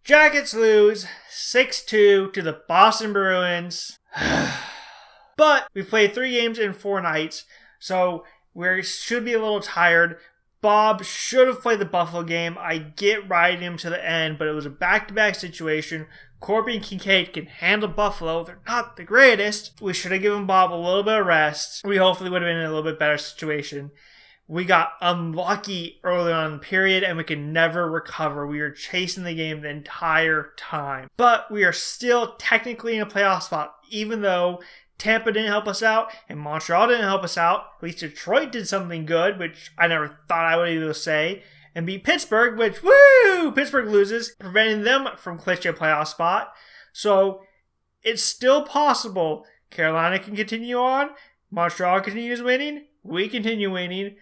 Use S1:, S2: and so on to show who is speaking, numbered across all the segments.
S1: Jackets lose 6-2 to the Boston Bruins. But we played 3 games in 4 nights, so we should be a little tired. Bob should have played the Buffalo game. I get riding him to the end, but it was a back-to-back situation. Corby and Kincaid can handle Buffalo. They're not the greatest. We should have given Bob a little bit of rest. We hopefully would have been in a little bit better situation. We got unlucky early on in the period, and we could never recover. We were chasing the game the entire time. But we are still technically in a playoff spot, even though Tampa didn't help us out, and Montreal didn't help us out. At least Detroit did something good, which I never thought I would be able to say. And beat Pittsburgh, which, woo! Pittsburgh loses, preventing them from clinching a playoff spot. So, it's still possible. Carolina can continue on. Montreal continues winning. We continue winning.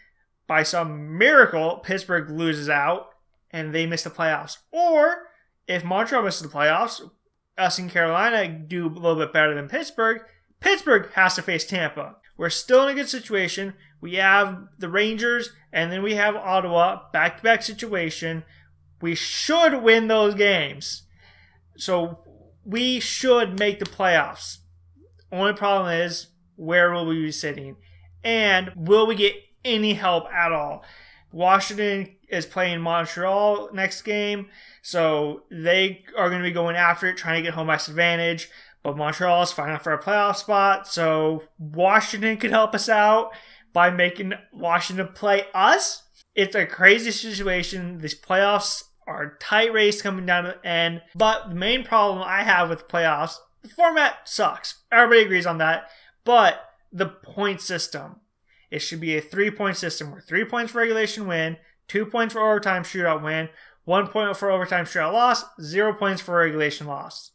S1: By some miracle, Pittsburgh loses out, and they miss the playoffs. Or, if Montreal misses the playoffs, us and Carolina do a little bit better than Pittsburgh has to face Tampa. We're still in a good situation. We have the Rangers, and then we have Ottawa, back-to-back situation. We should win those games. So we should make the playoffs. Only problem is, where will we be sitting? And will we get any help at all? Washington is playing Montreal next game, so they are going to be going after it, trying to get home ice advantage. But Montreal is fighting for a playoff spot, so Washington could help us out by making Washington play us. It's a crazy situation. These playoffs are a tight race coming down to the end. But the main problem I have with playoffs, the format sucks. Everybody agrees on that. But the point system. It should be a 3-point system where 3 points for regulation win, 2 points for overtime shootout win, 1 point for overtime shootout loss, 0 points for regulation loss.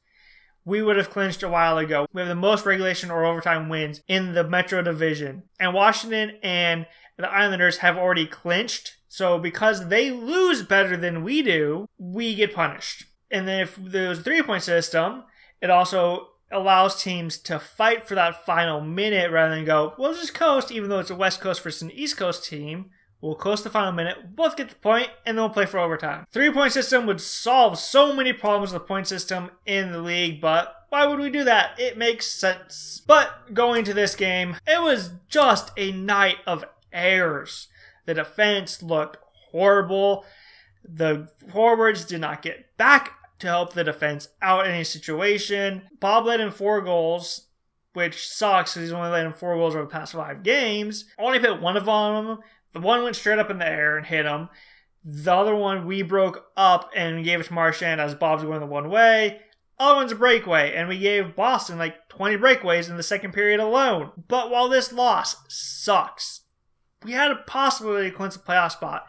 S1: We would have clinched a while ago. We have the most regulation or overtime wins in the Metro Division. And Washington and the Islanders have already clinched. So because they lose better than we do, we get punished. And then if there's a 3-point system, it also allows teams to fight for that final minute rather than go, we'll just coast, even though it's a West Coast versus an East Coast team. We'll coast the final minute, both get the point, and then we'll play for overtime. 3-point system would solve so many problems with the point system in the league, but why would we do that? It makes sense. But going to this game, it was just a night of errors. The defense looked horrible. The forwards did not get back to help the defense out in any situation. Bob led in 4 goals, which sucks because he's only led in 4 goals over the past 5 games. Only hit one of them. The one went straight up in the air and hit him. The other one we broke up and gave it to Marchand as Bob's going the one way. Other one's a breakaway, and we gave Boston like 20 breakaways in the second period alone. But while this loss sucks, we had a possibility to clinch the playoff spot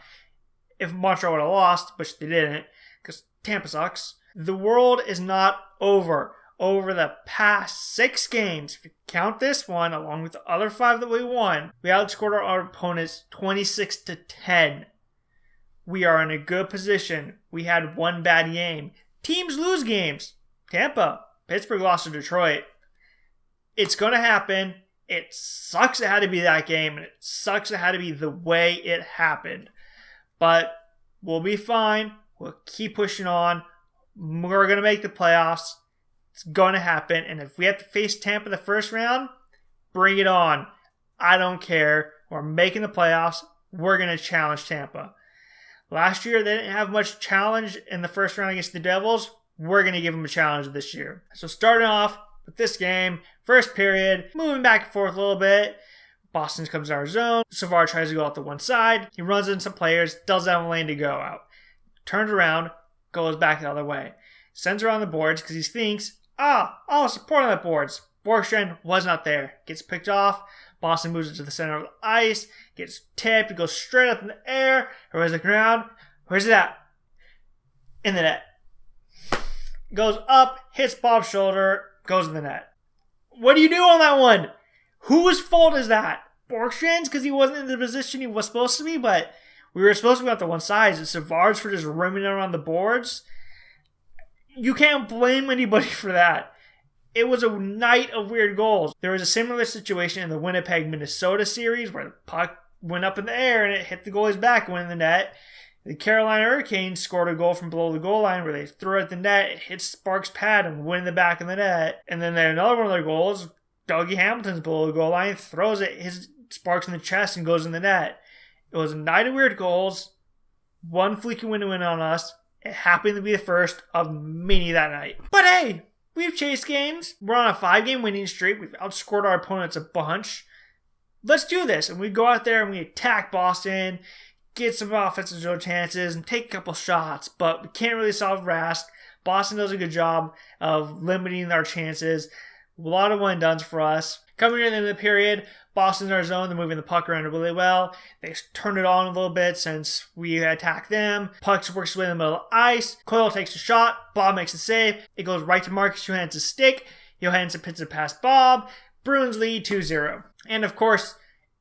S1: if Montreal would have lost, which they didn't, because Tampa sucks. The world is not over. Over the past 6 games, if you count this one, along with the other 5 that we won, we outscored our opponents 26-10. We are in a good position. We had 1 bad game. Teams lose games. Tampa, Pittsburgh lost to Detroit. It's going to happen. It sucks it had to be that game, and it sucks it had to be the way it happened. But we'll be fine. We'll keep pushing on. We're going to make the playoffs. It's going to happen. And if we have to face Tampa the first round, bring it on. I don't care. We're making the playoffs. We're going to challenge Tampa. Last year, they didn't have much challenge in the first round against the Devils. We're going to give them a challenge this year. So starting off with this game, first period, moving back and forth a little bit. Boston comes to our zone. Savard tries to go out to one side. He runs into some players, doesn't have a lane to go out. Turns around, goes back the other way. Sends around the boards because he thinks, support on the boards. Borgstrand was not there. Gets picked off. Boston moves it to the center of the ice. Gets tipped. It goes straight up in the air. Where's the ground? Where's it at? In the net. Goes up, hits Bob's shoulder, goes in the net. What do you do on that one? Whose fault is that? Borgstrand's because he wasn't in the position he was supposed to be, but we were supposed to be out to one side. Is it Savard's for just rimming around the boards? You can't blame anybody for that. It was a night of weird goals. There was a similar situation in the Winnipeg-Minnesota series where the puck went up in the air and it hit the goalie's back and went in the net. The Carolina Hurricanes scored a goal from below the goal line where they threw it at the net, it hit Sparks' pad and went in the back of the net. And then another one of their goals, Dougie Hamilton's below the goal line, throws it, hits Sparks in the chest and goes in the net. It was a night of weird goals. One fleeky win on us. It happened to be the first of many that night. But hey, we've chased games. We're on a 5-game winning streak. We've outscored our opponents a bunch. Let's do this. And we go out there and we attack Boston, get some offensive chances, and take a couple shots. But we can't really solve Rask. Boston does a good job of limiting our chances. A lot of one-and-dones for us. Coming in the end of the period, Boston's in our zone. They're moving the puck around really well. They turned it on a little bit since we attacked them. Puck works away in the middle of the ice. Coyle takes a shot. Bob makes a save. It goes right to Marcus Johansson's stick. Johansson pits it past Bob. Bruins lead 2-0. And of course,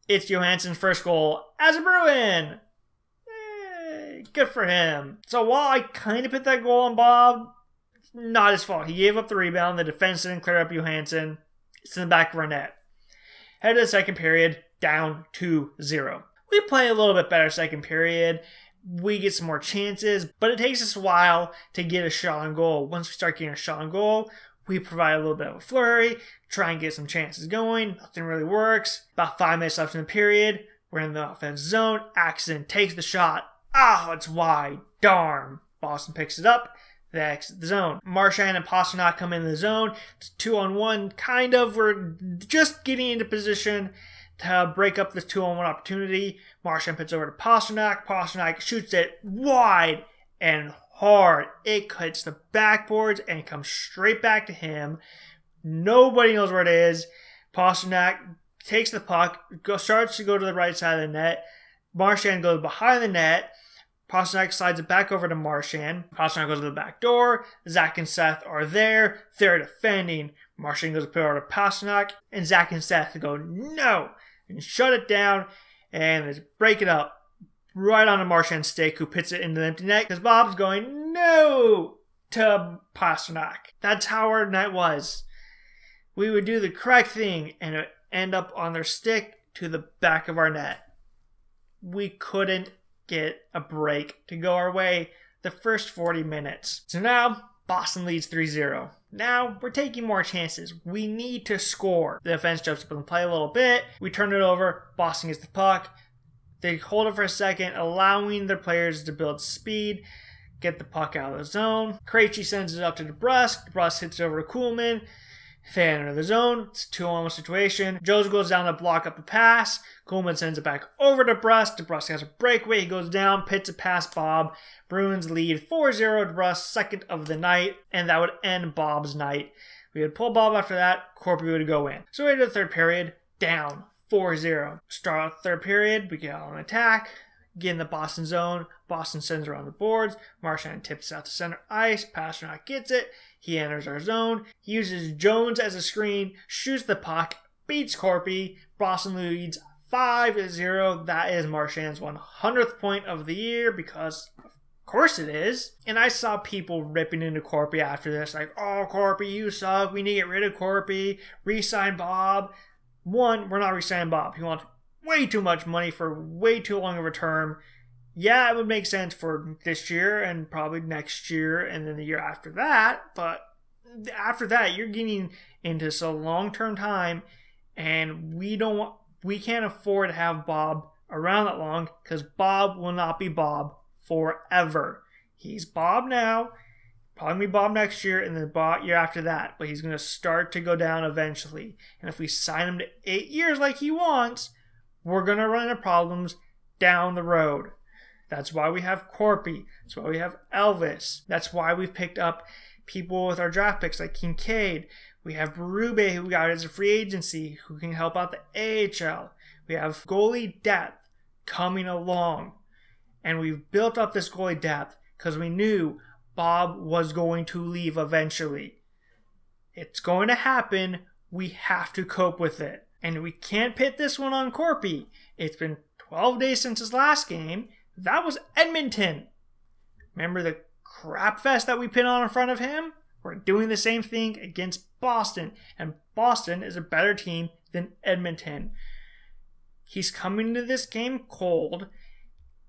S1: it's Johansson's first goal as a Bruin. Good for him. So while I kind of put that goal on Bob, it's not his fault. He gave up the rebound. The defense didn't clear up Johansson. It's in the back of our net. Head to the second period, down 2-0. We play a little bit better second period. We get some more chances, but it takes us a while to get a shot on goal. Once we start getting a shot on goal, we provide a little bit of a flurry, try and get some chances going. Nothing really works. About 5 minutes left in the period. We're in the offensive zone. Axon takes the shot. Oh, it's wide. Darn. Boston picks it up. They exit the zone. Marchand and Pastrnak come into the zone. It's 2-on-1, kind of. We're just getting into position to break up this 2-on-1 opportunity. Marchand puts over to Pastrnak. Pastrnak shoots it wide and hard. It hits the backboards and comes straight back to him. Nobody knows where it is. Pastrnak takes the puck, starts to go to the right side of the net. Marchand goes behind the net. Pastrnak slides it back over to Marchand. Pastrnak goes to the back door. Zach and Seth are there. They're defending. Marchand goes to put it over to Pastrnak. And Zach and Seth go, no! And shut it down. And they break it up right onto Marchand's stick, who puts it into the empty net because Bob's going, no! To Pastrnak. That's how our night was. We would do the correct thing and it would end up on their stick to the back of our net. We couldn't get a break to go our way the first 40 minutes. So now, Boston leads 3-0. Now, we're taking more chances. We need to score. The defense jumps up and play a little bit. We turn it over. Boston gets the puck. They hold it for a second, allowing their players to build speed, get the puck out of the zone. Krejci sends it up to DeBrusk. DeBrusk hits it over to Kuhlman. They enter the zone. It's a 2-on-1 situation. Jones goes down to block up the pass. Kuhlman sends it back over to DeBrusk. DeBrusk has a breakaway. He goes down, pits it past Bob. Bruins lead 4-0. DeBrusk, second of the night, and that would end Bob's night. We would pull Bob after that. Corpy would go in. So we enter the third period, down 4-0. Start out the third period. We get on an attack. Get in the Boston zone. Boston sends around the boards. Marchand tips out to center ice. Pastrnak gets it. He enters our zone. He uses Jones as a screen. Shoots the puck. Beats Corpy. Boston leads 5-0. That is Marchand's 100th point of the year because of course it is. And I saw people ripping into Corpy after this. Like, oh, Corpy, you suck. We need to get rid of Corpy. Re-sign Bob. One, we're not re-signing Bob. He wants way too much money for way too long of a term. Yeah, it would make sense for this year and probably next year and then the year after that. But after that, you're getting into some long-term time, and we can't afford to have Bob around that long because Bob will not be Bob forever. He's Bob now, probably be Bob next year, and then Bob year after that. But he's going to start to go down eventually. And if we sign him to 8 years like he wants, we're going to run into problems down the road. That's why we have Corpy. That's why we have Elvis. That's why we've picked up people with our draft picks like Kincaid. We have Berube, who we got as a free agency, who can help out the AHL. We have goalie depth coming along. And we've built up this goalie depth because we knew Bob was going to leave eventually. It's going to happen. We have to cope with it. And we can't pit this one on Corpy. It's been 12 days since his last game. That was Edmonton. Remember the crap fest that we put on in front of him? We're doing the same thing against Boston. And Boston is a better team than Edmonton. He's coming to this game cold.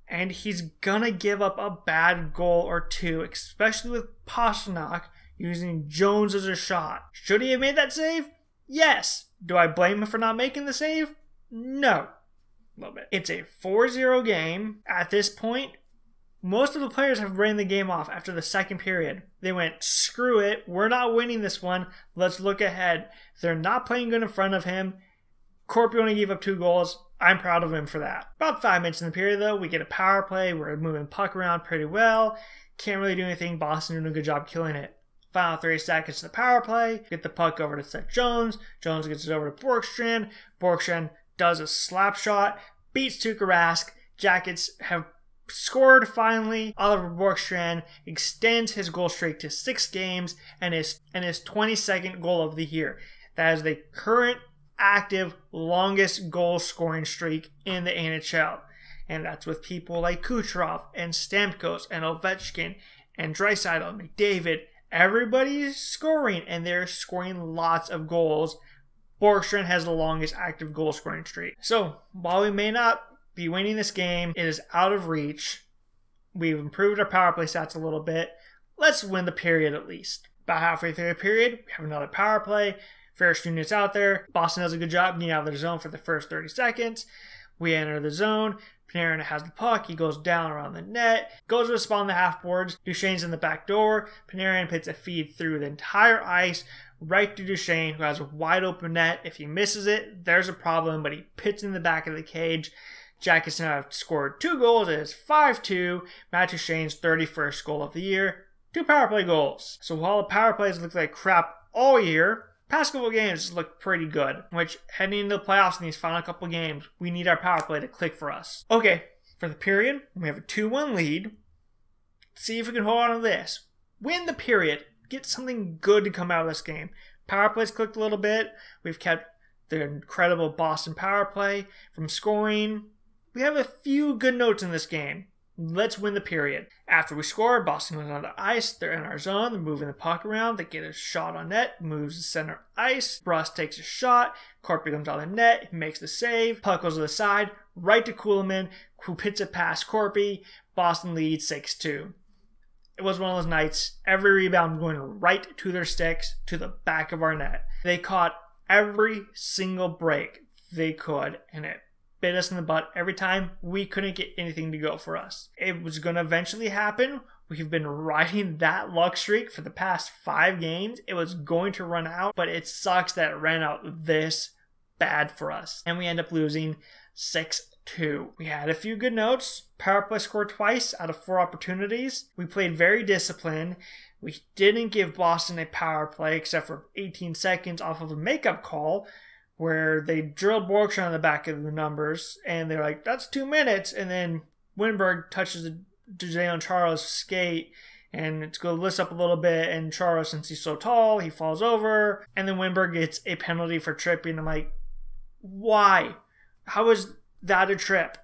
S1: and he's gonna give up a bad goal or two, especially with Pastrnak using Jones as a shot. Should he have made that save? Yes. Do I blame him for not making the save? No. A little bit. It's a 4-0 game. At this point, most of the players have ran the game off after the second period. They went, screw it, we're not winning this one, let's look ahead. They're not playing good in front of him. Corpy only gave up 2 goals. I'm proud of him for that. About 5 minutes in the period, though, we get a power play. We're moving puck around pretty well. Can't really do anything. Boston doing a good job killing it. Final 30 seconds to the power play. Get the puck over to Seth Jones. Jones gets it over to Borkstrand. Borkstrand does a slap shot. Beats Tuukka Rask. Jackets have scored finally. Oliver Borkstrand extends his goal streak to 6 games and his 22nd goal of the year. That is the current active longest goal scoring streak in the NHL. And that's with people like Kucherov and Stamkos and Ovechkin and Draisaitl and McDavid. Everybody's scoring, and they're scoring lots of goals. Borkstrand has the longest active goal scoring streak. So, while we may not be winning this game, it is out of reach. We've improved our power play stats a little bit. Let's win the period at least. About halfway through the period, we have another power play. Ferris Jr.'s out there. Boston does a good job getting out of their zone for the first 30 seconds. We enter the zone. Panarin has the puck. He goes down around the net. Goes to a spot on the half boards. Duchesne's in the back door. Panarin puts a feed through the entire ice right to Duchesne, who has a wide open net. If he misses it, there's a problem, but he pits in the back of the cage. Jackets now have scored 2 goals. It is 5-2. Matt Duchesne's 31st goal of the year. 2 power play goals. So while the power plays look like crap all year, past couple games look pretty good, which heading into the playoffs in these final couple games, we need our power play to click for us. Okay, for the period, we have a 2-1 lead. See if we can hold on to this. Win the period. Get something good to come out of this game. Power plays clicked a little bit. We've kept the incredible Boston power play from scoring. We have a few good notes in this game. Let's win the period. After we score, Boston goes on the ice. They're in our zone. They're moving the puck around. They get a shot on net. Moves to center ice. Bruss takes a shot. Corpy comes on the net. He makes the save. Puck goes to the side. Right to Kuhlman, who pits it past Corpy. Boston leads 6-2. It was one of those nights. Every rebound going right to their sticks, to the back of our net. They caught every single break they could, and it bit us in the butt every time. We couldn't get anything to go for us. It was going to eventually happen. We've been riding that luck streak for the past 5 games. It was going to run out, but it sucks that it ran out this bad for us. And we end up losing 6-2. We had a few good notes. Power play scored twice out of 4 opportunities. We played very disciplined. We didn't give Boston a power play except for 18 seconds off of a makeup call, where they drilled Borkstrand on the back of the numbers, and they're like, that's 2 minutes, and then Winberg touches the Jalen Charles skate, and it's going to lift up a little bit, and Charles, since he's so tall, he falls over, and then Winberg gets a penalty for tripping. I'm like, why? How is that a trip?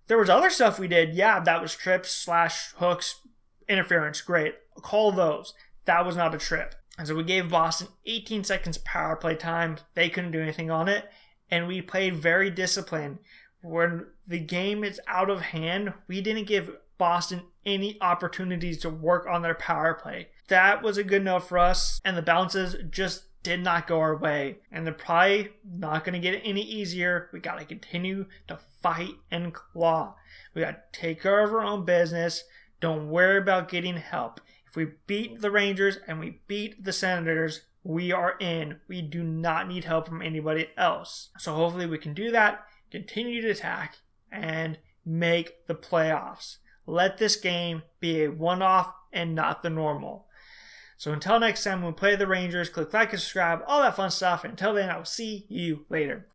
S1: There was other stuff we did. Yeah, that was trips / hooks, interference, great. Call those. That was not a trip. And so we gave Boston 18 seconds power play time. They couldn't do anything on it. And we played very disciplined. When the game is out of hand, we didn't give Boston any opportunities to work on their power play. That was a good note for us. And the bounces just did not go our way. And they're probably not going to get any easier. We got to continue to fight and claw. We got to take care of our own business. Don't worry about getting help. If we beat the Rangers and we beat the Senators, we are in. We do not need help from anybody else. So hopefully we can do that, continue to attack, and make the playoffs. Let this game be a one-off and not the normal. So until next time, when we play the Rangers, click like and subscribe, all that fun stuff. And until then, I will see you later.